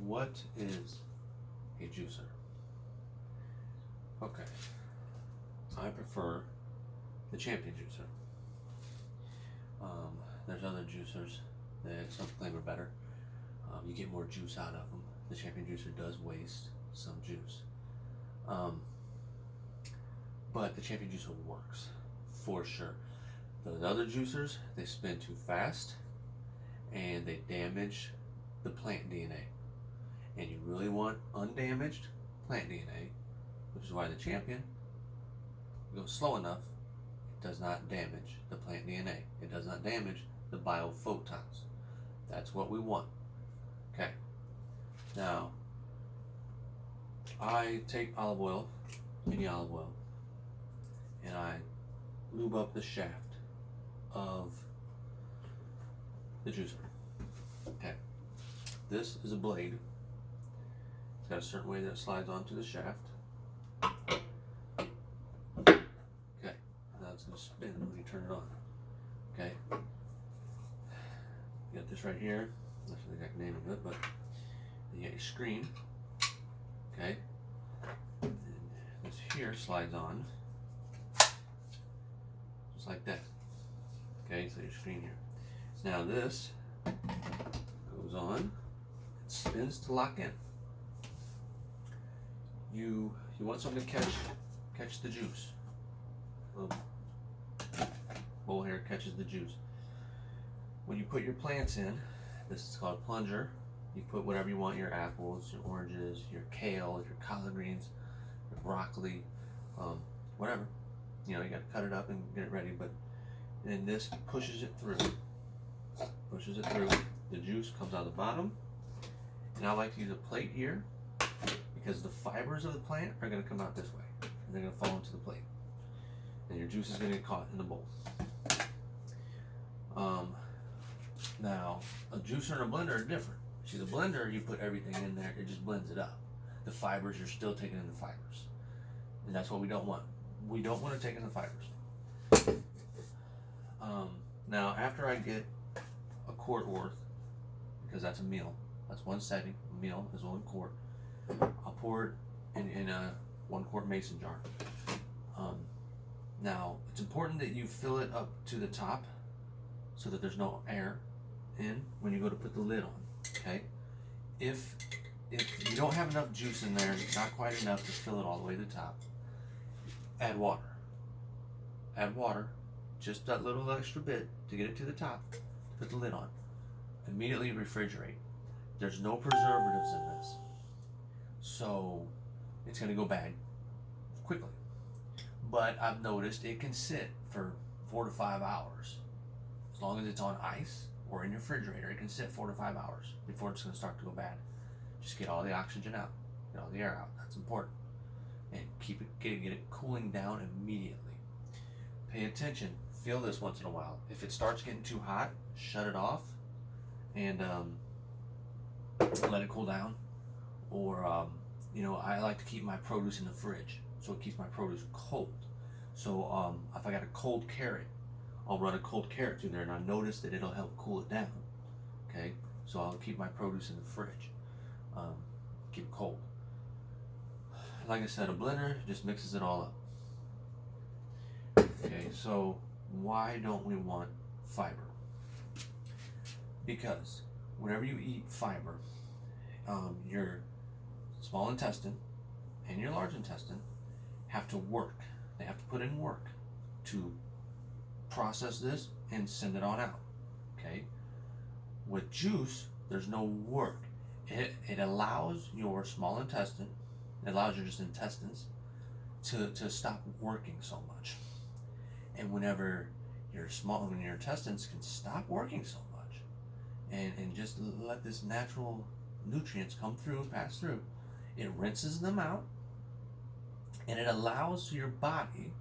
What is a juicer? Okay, I prefer the Champion juicer. There's other juicers that some claim are better. You get more juice out of them. The Champion juicer does waste some juice. But the Champion juicer works for sure. The other juicers, they spin too fast and they damage the plant DNA. And you really want undamaged plant DNA, which is why the Champion goes slow enough. It does not damage the plant DNA. It does not damage the biophotons. That's what we want. Okay. Now, I take olive oil, any olive oil, and I lube up the shaft of the juicer. Okay. This is a blade. It's got a certain way that it slides onto the shaft. Okay. Now it's going to spin when you turn it on. Okay. You got this right here. That's the exact name of it, but you got your screen. Okay. And this here slides on. Just like that. Okay, so your screen here. Now this goes on. It spins to lock in. You want something to catch the juice. Bowl here catches the juice. When you put your plants in, this is called plunger. You put whatever you want, your apples, your oranges, your kale, your collard greens, your broccoli, whatever. You know, you got to cut it up and get it ready, but then this pushes it through. Pushes it through. The juice comes out the bottom. And I like to use a plate here because the fibers of the plant are going to come out this way. And they're going to fall into the plate. And your juice is going to get caught in the bowl. Now, a juicer and a blender are different. See, the blender, you put everything in there, it just blends it up. The fibers, you're still taking in the fibers. And that's what we don't want. We don't want to take in the fibers. Now, after I get a quart worth, because that's a meal, that's one setting, a meal is 1 quart, I'll pour it in a 1 quart mason jar. Now, it's important that you fill it up to the top so that there's no air in when you go to put the lid on, okay? If you don't have enough juice in there, not quite enough to fill it all the way to the top, add water. Add water, just that little extra bit to get it to the top, put the lid on. Immediately refrigerate. There's no preservatives in this, so it's gonna go bad quickly. But I've noticed it can sit for 4 to 5 hours. As long as it's on ice or in your refrigerator, it can sit 4 to 5 hours before it's going to start to go bad. Just get all the oxygen out, get all the air out. That's important. And get it cooling down immediately. Pay attention. Feel this once in a while. If it starts getting too hot, shut it off and let it cool down. Or I like to keep my produce in the fridge, so it keeps my produce cold. So if I got a cold carrot, I'll run a cold carrot through there, and I notice that it'll help cool it down. Okay, so I'll keep my produce in the fridge, keep it cold. Like I said, a blender just mixes it all up. Okay, so why don't we want fiber? Because whenever you eat fiber, your small intestine and your large intestine have to work. They have to put in work to process this and send it on out. Okay? With juice, there's no work. It allows your small intestine, it allows your just intestines to stop working so much. And whenever your intestines can stop working so much and just let this natural nutrients come through and pass through, it rinses them out, and it allows your body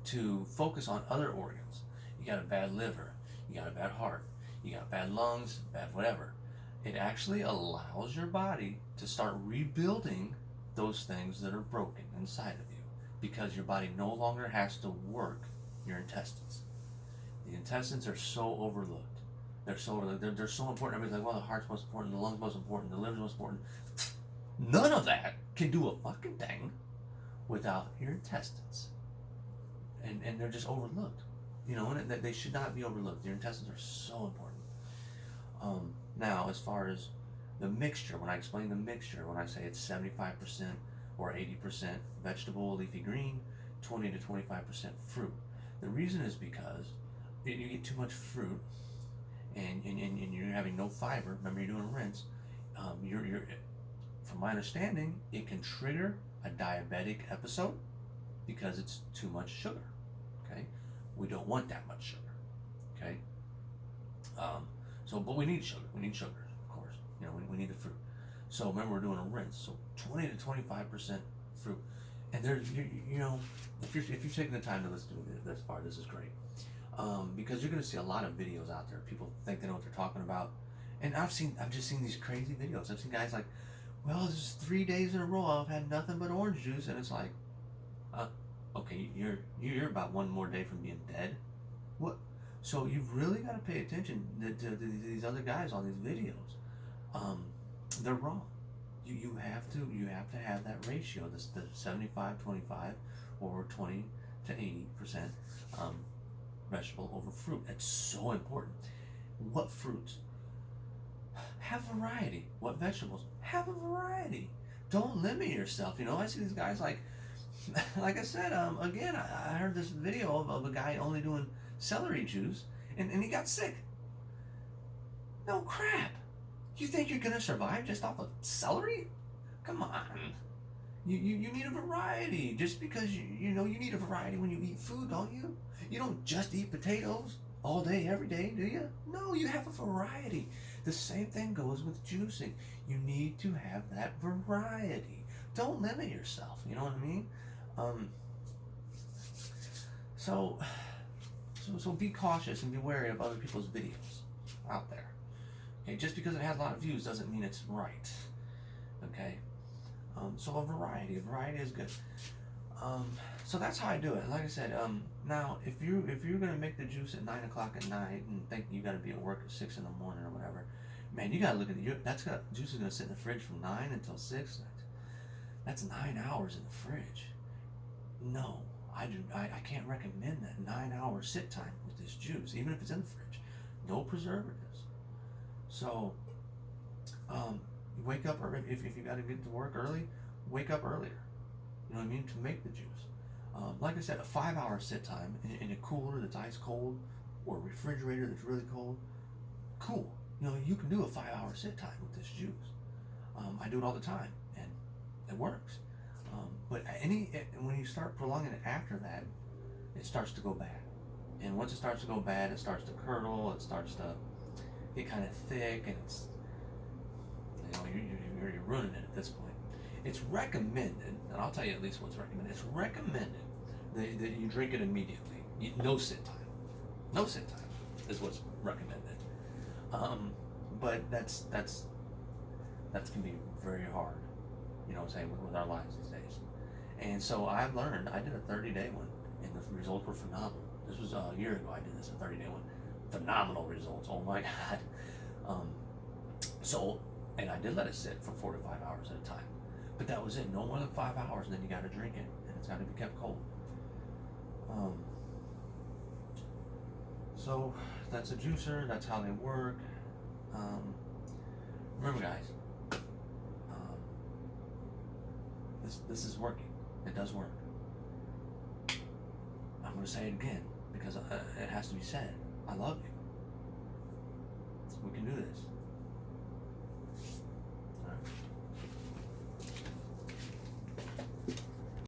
to focus on other organs. You got a bad liver, you got a bad heart, you got bad lungs, bad whatever. It actually allows your body to start rebuilding those things that are broken inside of you, because your body no longer has to work your intestines. The intestines are so overlooked. They're so important. Everybody's like, well, the heart's most important, the lungs most important, the liver's most important. None of that can do a fucking thing without your intestines, and they're just overlooked. You know, and they should not be overlooked. Your intestines are so important. Now, as far as the mixture, when I explain the mixture, when I say it's 75% or 80% vegetable, leafy green, 20 to 25% fruit, the reason is because you get too much fruit, and you're having no fiber. Remember, you're doing a rinse. You're from my understanding, it can trigger a diabetic episode because it's too much sugar. Okay, we don't want that much sugar. Okay, but we need sugar. We need sugar, of course. You know, we need the fruit. So remember, we're doing a rinse. So 20 to 25% fruit, and there's you know, if you're taking the time to listen to me this far, this is great. Because you're going to see a lot of videos out there. People think they know what they're talking about, and I've just seen these crazy videos. I've seen guys like, well, this is 3 days in a row I've had nothing but orange juice, and it's like, okay, you're about one more day from being dead. What? So you've really got to pay attention to these other guys on these videos. They're wrong. You have to have that ratio, the 75-25 or 20 to 80% vegetable over fruit. It's so important. What fruits? Have variety. What vegetables? Have a variety. Don't limit yourself. You know, I see these guys like I said, again, I heard this video of a guy only doing celery juice, and he got sick. No crap. You think you're gonna survive just off of celery? Come on. You need a variety. Just because you know you need a variety when you eat food, don't you? You don't just eat potatoes all day, every day, do you? No, you have a variety. The same thing goes with juicing. You need to have that variety. Don't limit yourself. You know what I mean? So be cautious and be wary of other people's videos out there. Okay, just because it has a lot of views doesn't mean it's right. Okay, so a variety is good. So that's how I do it. Like I said, now if you're gonna make the juice at 9 o'clock at night and think you gotta be at work at 6 in the morning or whatever, man, you gotta look at juice is gonna sit in the fridge from 9 until 6. That's 9 hours in the fridge. No, I can't recommend that 9-hour sit time with this juice, even if it's in the fridge. No preservatives. So, you wake up, or if you got to get to work early, wake up earlier. You know what I mean? To make the juice. Like I said, a 5-hour sit time in a cooler that's ice cold, or a refrigerator that's really cold. Cool. You know, you can do a 5-hour sit time with this juice. I do it all the time, and it works. But when you start prolonging it after that, it starts to go bad. And once it starts to go bad, it starts to curdle. It starts to get kind of thick, and it's, you know, you're ruining it at this point. It's recommended, and I'll tell you at least what's recommended. It's recommended that you drink it immediately. No sit time. No sit time is what's recommended. But that's can be very hard. You know what I'm saying, with our lives these days. And so I've learned, I did a 30-day one, and the results were phenomenal. This was a year ago I did this, a 30-day one. Phenomenal results, oh my God. And I did let it sit for 4 to 5 hours at a time. But that was it, no more than 5 hours, and then you gotta drink it, and it's gotta be kept cold. So that's a juicer, that's how they work. Remember guys, this is working. It does work. I'm going to say it again because it has to be said. I love you. We can do this.